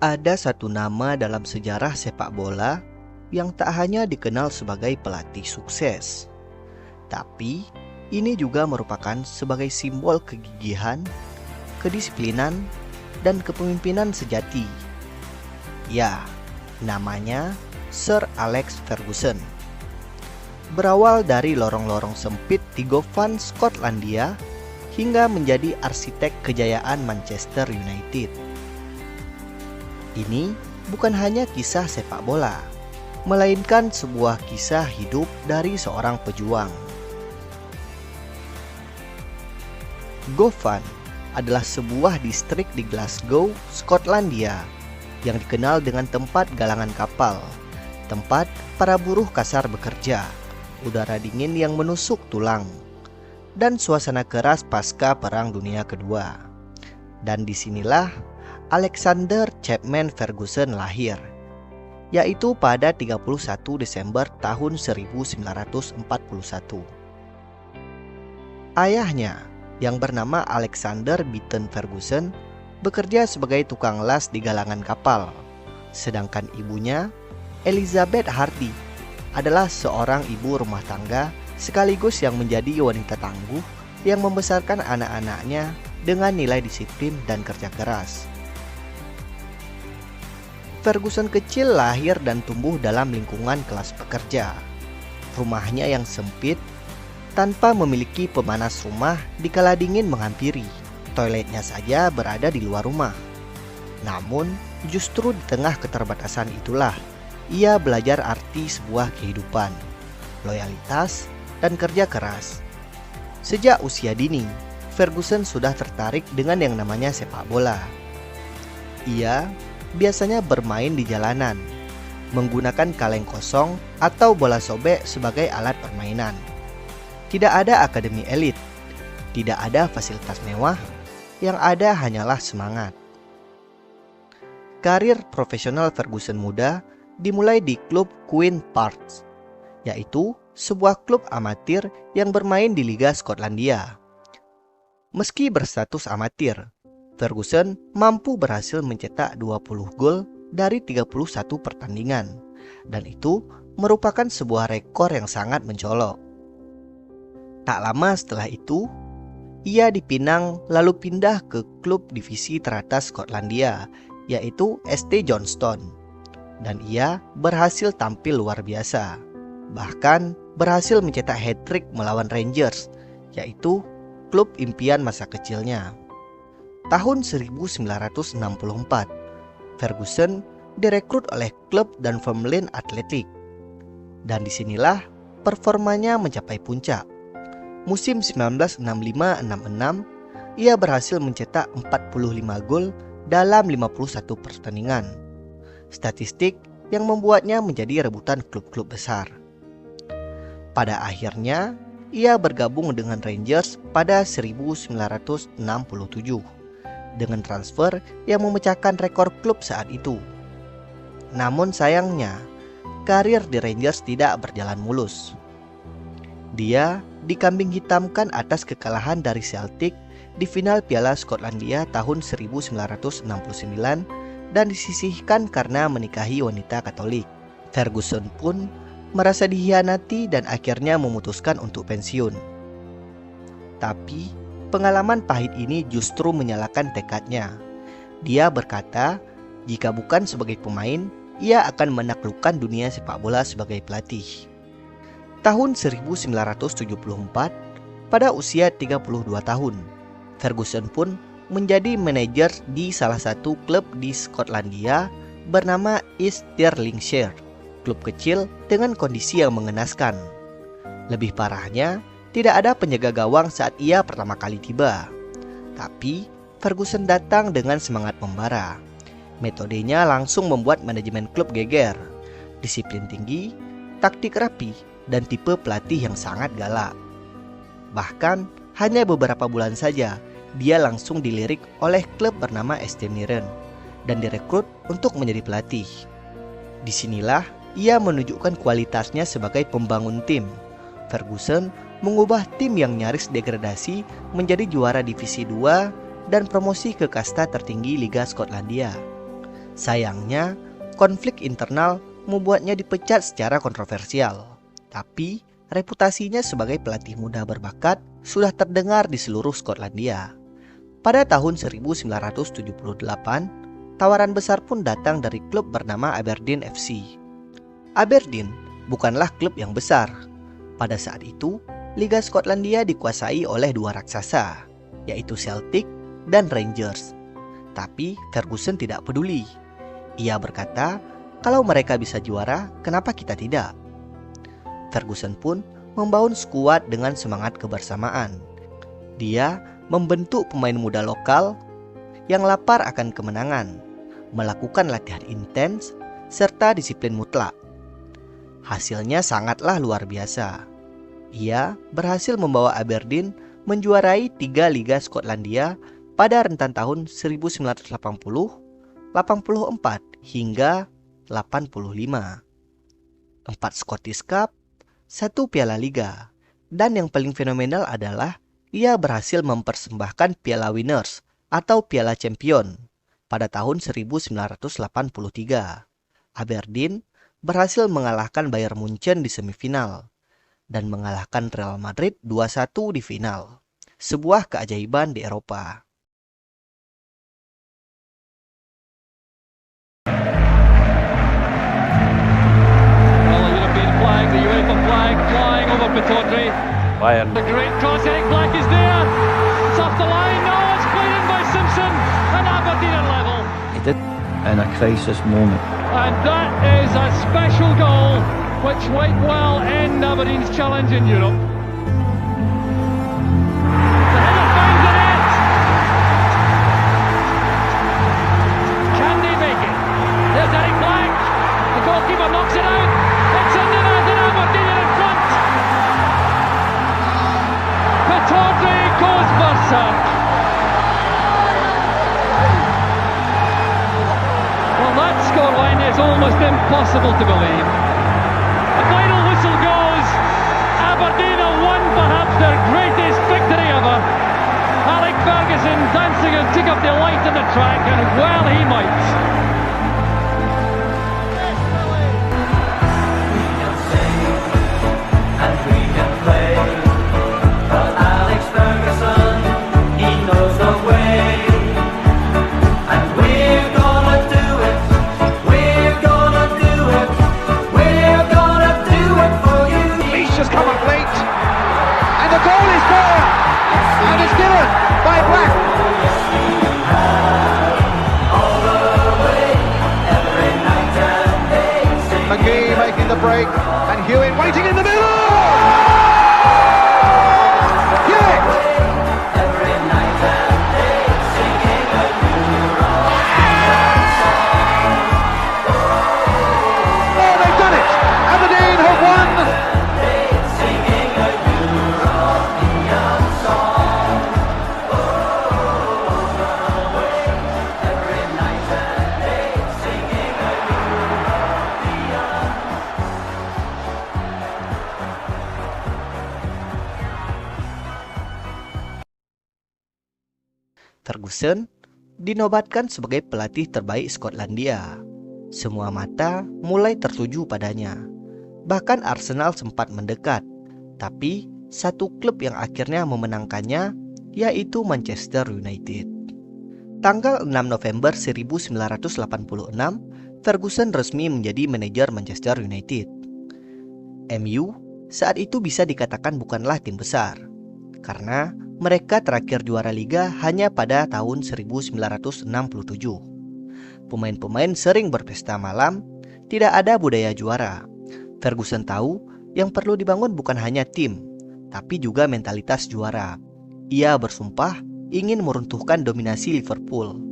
Ada satu nama dalam sejarah sepak bola yang tak hanya dikenal sebagai pelatih sukses, tapi ini juga merupakan sebagai simbol kegigihan, kedisiplinan, dan kepemimpinan sejati. Ya, namanya Sir Alex Ferguson. Berawal dari lorong-lorong sempit di Govan, Skotlandia, hingga menjadi arsitek kejayaan Manchester United. Ini bukan hanya kisah sepak bola, melainkan sebuah kisah hidup dari seorang pejuang. Govan adalah sebuah distrik di Glasgow, Skotlandia yang dikenal dengan tempat galangan kapal, tempat para buruh kasar bekerja, udara dingin yang menusuk tulang, dan suasana keras pasca Perang Dunia Kedua. Dan disinilah Alexander Chapman Ferguson lahir, yaitu pada 31 Desember tahun 1941. Ayahnya yang bernama Alexander Beaton Ferguson bekerja sebagai tukang las di galangan kapal, sedangkan ibunya, Elizabeth Hardy, adalah seorang ibu rumah tangga sekaligus yang menjadi wanita tangguh yang membesarkan anak-anaknya dengan nilai disiplin dan kerja keras. Ferguson kecil lahir dan tumbuh dalam lingkungan kelas pekerja. Rumahnya yang sempit, tanpa memiliki pemanas rumah dikala dingin menghampiri. Toiletnya saja berada di luar rumah. Namun, justru di tengah keterbatasan itulah, ia belajar arti sebuah kehidupan, loyalitas, dan kerja keras. Sejak usia dini, Ferguson sudah tertarik dengan yang namanya sepak bola. Ia biasanya bermain di jalanan, menggunakan kaleng kosong atau bola sobek sebagai alat permainan. Tidak ada akademi elit, tidak ada fasilitas mewah, yang ada hanyalah semangat. Karir profesional Ferguson muda dimulai di klub Queen Parks, yaitu sebuah klub amatir yang bermain di Liga Skotlandia. Meski berstatus amatir, Ferguson mampu berhasil mencetak 20 gol dari 31 pertandingan, dan itu merupakan sebuah rekor yang sangat mencolok. Tak lama setelah itu, ia dipinang lalu pindah ke klub divisi teratas Skotlandia, yaitu ST Johnstone, dan ia berhasil tampil luar biasa, bahkan berhasil mencetak hat-trick melawan Rangers, yaitu klub impian masa kecilnya. Tahun 1964, Ferguson direkrut oleh klub Dunfermline Athletic, dan disinilah performanya mencapai puncak. Musim 1965-66, ia berhasil mencetak 45 gol dalam 51 pertandingan, statistik yang membuatnya menjadi rebutan klub-klub besar. Pada akhirnya, ia bergabung dengan Rangers pada 1967 dengan transfer yang memecahkan rekor klub saat itu. Namun sayangnya, karir di Rangers tidak berjalan mulus. Dia dikambing hitamkan atas kekalahan dari Celtic di final Piala Skotlandia tahun 1969 dan disisihkan karena menikahi wanita Katolik. Ferguson pun merasa dikhianati dan akhirnya memutuskan untuk pensiun. Tapi pengalaman pahit ini justru menyalakan tekadnya. Dia berkata, jika bukan sebagai pemain, ia akan menaklukkan dunia sepak bola sebagai pelatih. Tahun 1974, pada usia 32 tahun, Ferguson pun menjadi manajer di salah satu klub di Skotlandia bernama East Stirlingshire, klub kecil dengan kondisi yang mengenaskan. Lebih parahnya, tidak ada penjaga gawang saat ia pertama kali tiba. Tapi Ferguson datang dengan semangat membara. Metodenya langsung membuat manajemen klub geger. Disiplin tinggi, taktik rapi, dan tipe pelatih yang sangat galak. Bahkan hanya beberapa bulan saja, dia langsung dilirik oleh klub bernama ST Mirren dan direkrut untuk menjadi pelatih. Disinilah ia menunjukkan kualitasnya sebagai pembangun tim. Ferguson mengubah tim yang nyaris degradasi menjadi juara divisi 2 dan promosi ke kasta tertinggi Liga Skotlandia. Sayangnya, konflik internal membuatnya dipecat secara kontroversial. Tapi, reputasinya sebagai pelatih muda berbakat sudah terdengar di seluruh Skotlandia. Pada tahun 1978, tawaran besar pun datang dari klub bernama Aberdeen FC. Aberdeen bukanlah klub yang besar. Pada saat itu, Liga Skotlandia dikuasai oleh dua raksasa, yaitu Celtic dan Rangers. Tapi Ferguson tidak peduli. Ia berkata, kalau mereka bisa juara, kenapa kita tidak? Ferguson pun membangun skuad dengan semangat kebersamaan. Dia membentuk pemain muda lokal yang lapar akan kemenangan, melakukan latihan intens, serta disiplin mutlak. Hasilnya sangatlah luar biasa. Ia berhasil membawa Aberdeen menjuarai 3 Liga Skotlandia pada rentan tahun 1980, 84 hingga 85. 4 Scottish Cup, 1 Piala Liga, dan yang paling fenomenal adalah ia berhasil mempersembahkan Piala Winners atau Piala Champion pada tahun 1983. Aberdeen berhasil mengalahkan Bayern Munchen di semifinal dan mengalahkan Real Madrid 2-1 di final. Sebuah keajaiban di Eropa. The UEFA flag flying over Pittodrie. Bayern. The great cross, Eric Black is there. It's off the line. No, it's played in by Simpson. And Aberdeen are level. He did in a crisis moment. And that is a special goal which might well end Aberdeen's challenge in Europe. The header finds the net. Can they make it? There's Eric Black. The goalkeeper knocks it out. It's in the net and Aberdeen are in front. Pittodrie goes berserk. Well, that scoreline is almost impossible to believe. The final whistle goes. Aberdeen have won perhaps their greatest victory ever. Alec Ferguson dancing and took up delight in the track, and well he might. McGee making the break, and Hewitt waiting in the middle! Hewitt! Oh, they've done it! Aberdeen have won! Ferguson dinobatkan sebagai pelatih terbaik Skotlandia. Semua mata mulai tertuju padanya. Bahkan Arsenal sempat mendekat. Tapi satu klub yang akhirnya memenangkannya yaitu Manchester United. Tanggal 6 November 1986, Ferguson resmi menjadi manajer Manchester United. MU saat itu bisa dikatakan bukanlah tim besar, karena mereka terakhir juara liga hanya pada tahun 1967. Pemain-pemain sering berpesta malam, tidak ada budaya juara. Ferguson tahu yang perlu dibangun bukan hanya tim, tapi juga mentalitas juara. Ia bersumpah ingin meruntuhkan dominasi Liverpool.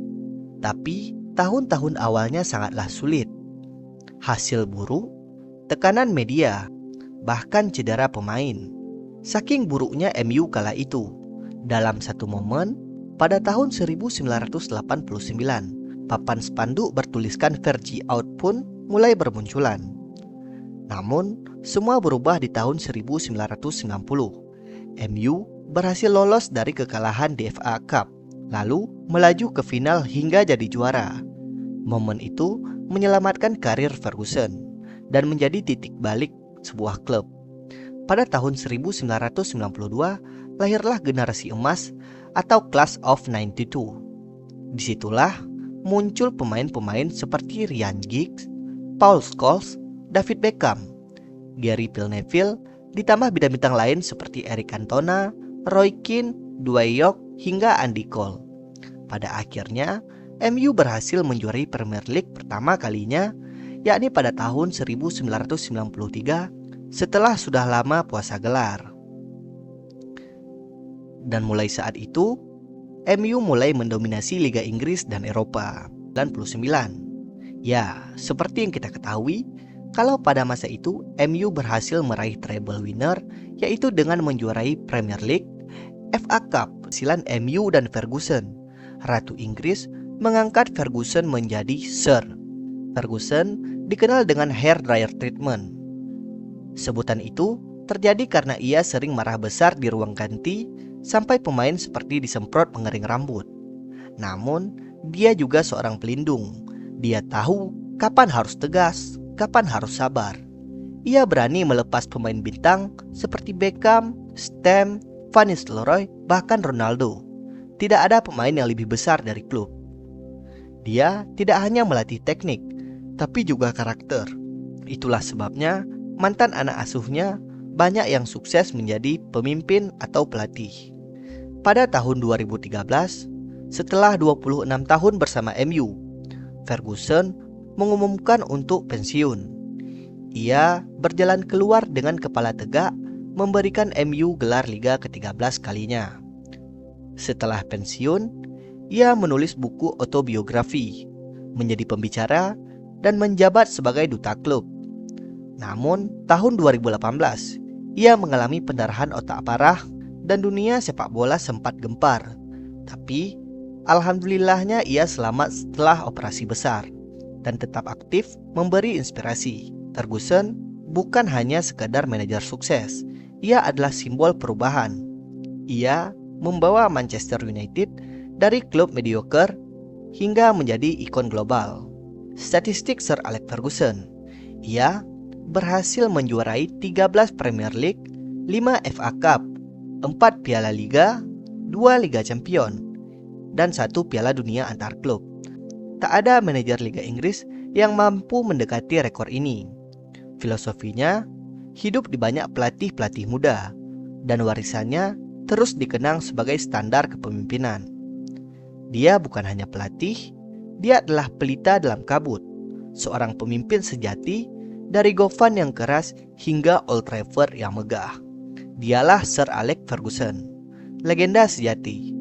Tapi tahun-tahun awalnya sangatlah sulit. Hasil buruk, tekanan media, bahkan cedera pemain. Saking buruknya MU kala itu. Dalam satu momen, pada tahun 1989, papan spanduk bertuliskan Fergie out pun mulai bermunculan. Namun, semua berubah di tahun 1990. MU berhasil lolos dari kekalahan di FA Cup, lalu melaju ke final hingga jadi juara. Momen itu menyelamatkan karir Ferguson dan menjadi titik balik sebuah klub. Pada tahun 1992, lahirlah generasi emas atau Class of 92. Disitulah muncul pemain-pemain seperti Ryan Giggs, Paul Scholes, David Beckham, Gary Neville, ditambah bintang-bintang lain seperti Eric Cantona, Roy Keane, Dwight York, hingga Andy Cole. Pada akhirnya, MU berhasil menjuarai Premier League pertama kalinya, yakni pada tahun 1993 setelah sudah lama puasa gelar. Dan mulai saat itu, MU mulai mendominasi Liga Inggris dan Eropa. 99. Ya, seperti yang kita ketahui, kalau pada masa itu MU berhasil meraih treble winner, yaitu dengan menjuarai Premier League, FA Cup, silan MU dan Ferguson. Ratu Inggris mengangkat Ferguson menjadi Sir. Ferguson dikenal dengan hair dryer treatment. Sebutan itu terjadi karena ia sering marah besar di ruang ganti sampai pemain seperti disemprot pengering rambut. Namun, dia juga seorang pelindung. Dia tahu kapan harus tegas, kapan harus sabar. Ia berani melepas pemain bintang seperti Beckham, Stam, Van Nistelrooy, bahkan Ronaldo. Tidak ada pemain yang lebih besar dari klub. Dia tidak hanya melatih teknik, tapi juga karakter. Itulah sebabnya mantan anak asuhnya banyak yang sukses menjadi pemimpin atau pelatih. Pada tahun 2013, setelah 26 tahun bersama MU, Ferguson mengumumkan untuk pensiun. Ia berjalan keluar dengan kepala tegak, memberikan MU gelar Liga ke-13 kalinya. Setelah pensiun, ia menulis buku autobiografi, menjadi pembicara, dan menjabat sebagai duta klub. Namun, tahun 2018, ia mengalami pendarahan otak parah dan dunia sepak bola sempat gempar. Tapi, alhamdulillahnya ia selamat setelah operasi besar dan tetap aktif memberi inspirasi. Ferguson bukan hanya sekadar manajer sukses, ia adalah simbol perubahan. Ia membawa Manchester United dari klub mediocre hingga menjadi ikon global. Statistik Sir Alex Ferguson, ia berhasil menjuarai 13 Premier League, 5 FA Cup, 4 Piala Liga, 2 Liga Champion, dan 1 Piala Dunia antar klub. Tak ada manajer Liga Inggris yang mampu mendekati rekor ini. Filosofinya, hidup di banyak pelatih-pelatih muda, dan warisannya terus dikenang sebagai standar kepemimpinan. Dia bukan hanya pelatih, dia adalah pelita dalam kabut, seorang pemimpin sejati dari Govan yang keras hingga Old Trafford yang megah. Dialah Sir Alex Ferguson, legenda sejati.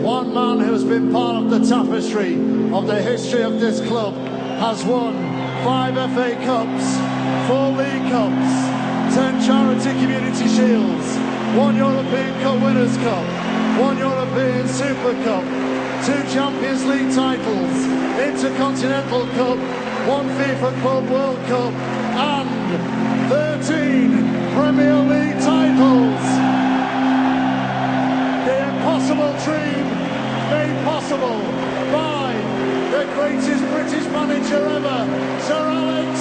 One man who's been part of the tapestry of the history of this club has won 5 FA Cups, 4 League Cups, 10 Charity Community Shields, 1 European Cup Winners' Cup, 1 European Super Cup, 2 Champions League titles, Intercontinental Cup, 1 FIFA Club World Cup, and 13 Premier League titles. The impossible dream made possible by the greatest British manager ever, Sir Alex